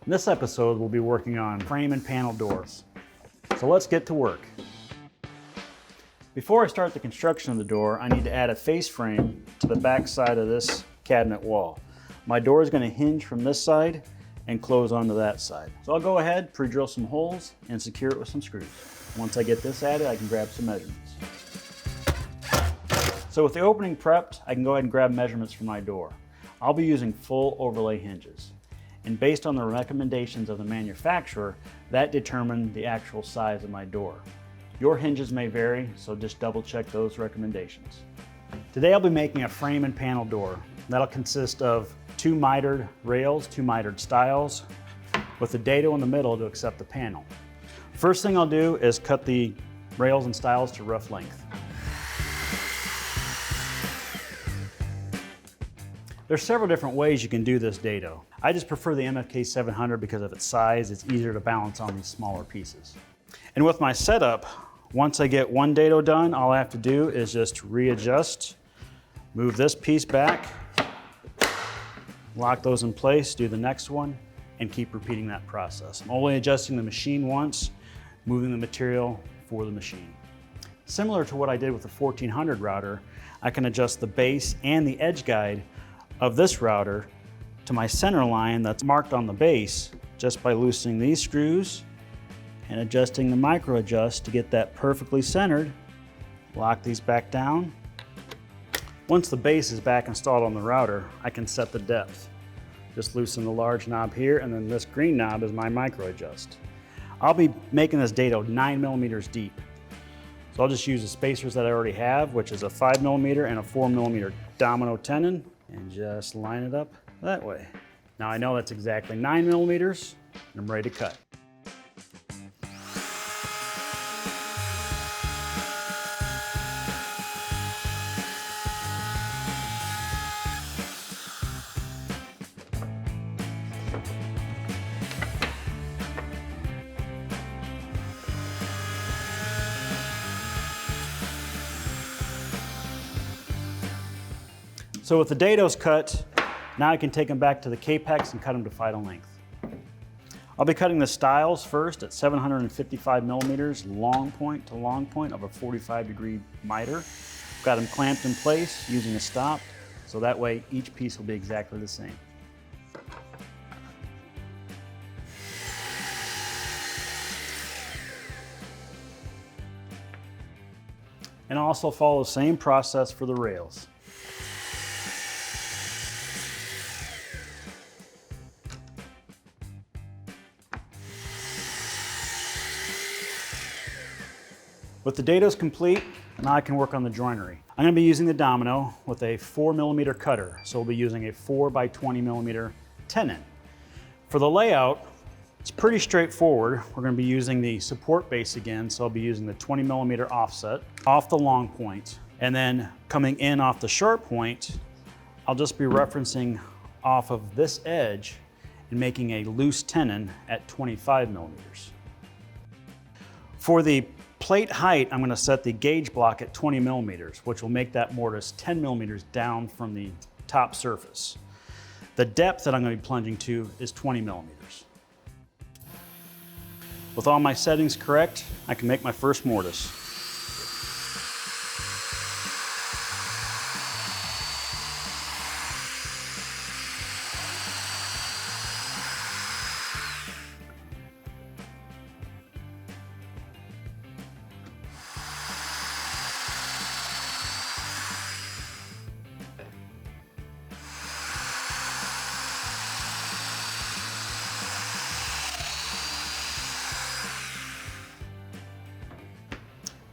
In this episode, we'll be working on frame and panel doors. So let's get to work. Before I start the construction of the door, I need to add a face frame to the back side of this cabinet wall. My door is going to hinge from this side and close onto that side. So I'll go ahead, pre-drill some holes and secure it with some screws. Once I get this added, I can grab some measurements. So with the opening prepped, I can go ahead and grab measurements for my door. I'll be using full overlay hinges. And based on the recommendations of the manufacturer, that determine the actual size of my door. Your hinges may vary, so just double check those recommendations. Today I'll be making a frame and panel door. That'll consist of 2 mitered rails, 2 mitered stiles, with the dado in the middle to accept the panel. First thing I'll do is cut the rails and stiles to rough length. There's several different ways you can do this dado. I just prefer the MFK 700 because of its size. It's easier to balance on these smaller pieces. And with my setup, once I get one dado done, all I have to do is just readjust, move this piece back, lock those in place, do the next one, and keep repeating that process. I'm only adjusting the machine once, moving the material for the machine. Similar to what I did with the 1400 router, I can adjust the base and the edge guide of this router to my center line that's marked on the base just by loosening these screws and adjusting the micro adjust to get that perfectly centered. Lock these back down. Once the base is back installed on the router, I can set the depth. Just loosen the large knob here, and then this green knob is my micro adjust. I'll be making this dado 9 millimeters deep. So I'll just use the spacers that I already have, which is a 5 millimeter and a 4 millimeter domino tenon, and just line it up that way. Now I know that's exactly 9 millimeters, and I'm ready to cut. So with the dados cut, now I can take them back to the K-Pex and cut them to final length. I'll be cutting the stiles first at 755 millimeters, long point to long point of a 45-degree miter. Got them clamped in place using a stop, so that way each piece will be exactly the same. And I'll also follow the same process for the rails. With the dados complete, now I can work on the joinery. I'm going to be using the domino with a 4 millimeter cutter, so we'll be using a 4 by 20 millimeter tenon. For the layout, it's pretty straightforward. We're going to be using the support base again, so I'll be using the 20 millimeter offset off the long point, and then coming in off the sharp point, I'll just be referencing off of this edge and making a loose tenon at 25 millimeters. For the plate height, I'm going to set the gauge block at 20 millimeters, which will make that mortise 10 millimeters down from the top surface. The depth that I'm going to be plunging to is 20 millimeters. With all my settings correct, I can make my first mortise.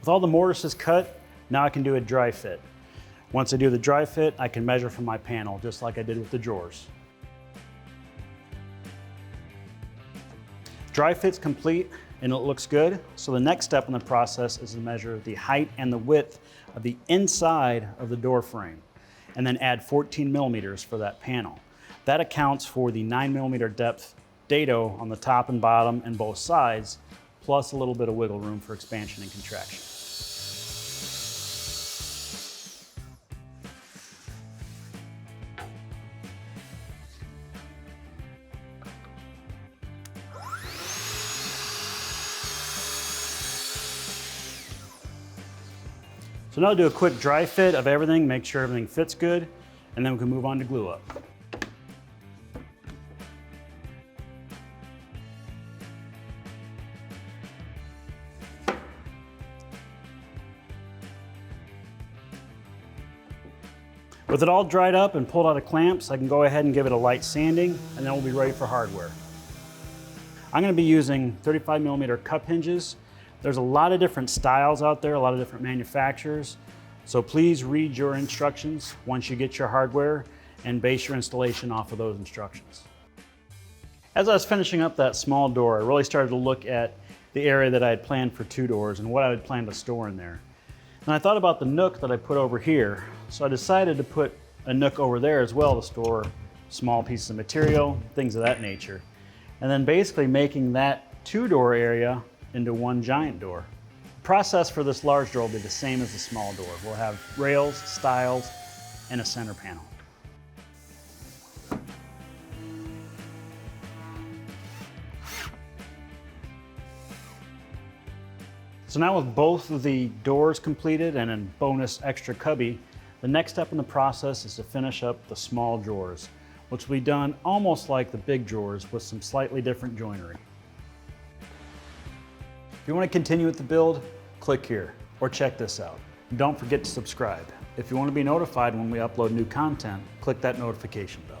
With all the mortises cut, now I can do a dry fit. Once I do the dry fit, I can measure from my panel, just like I did with the drawers. Dry fit's complete and it looks good. So the next step in the process is to measure the height and the width of the inside of the door frame, and then add 14 millimeters for that panel. That accounts for the 9 millimeter depth dado on the top and bottom and both sides, plus a little bit of wiggle room for expansion and contraction. So now I'll do a quick dry fit of everything, make sure everything fits good, and then we can move on to glue up. With it all dried up and pulled out of clamps, I can go ahead and give it a light sanding, and then we'll be ready for hardware. I'm going to be using 35mm cup hinges. There's a lot of different styles out there, a lot of different manufacturers. So please read your instructions once you get your hardware and base your installation off of those instructions. As I was finishing up that small door, I really started to look at the area that I had planned for 2 doors and what I would plan to store in there. And I thought about the nook that I put over here, so I decided to put a nook over there as well to store small pieces of material, things of that nature. And then basically making that 2-door area into one giant door. The process for this large door will be the same as the small door. We'll have rails, stiles, and a center panel. So now with both of the doors completed and a bonus extra cubby, the next step in the process is to finish up the small drawers, which will be done almost like the big drawers with some slightly different joinery. If you want to continue with the build, click here or check this out. Don't forget to subscribe. If you want to be notified when we upload new content, click that notification bell.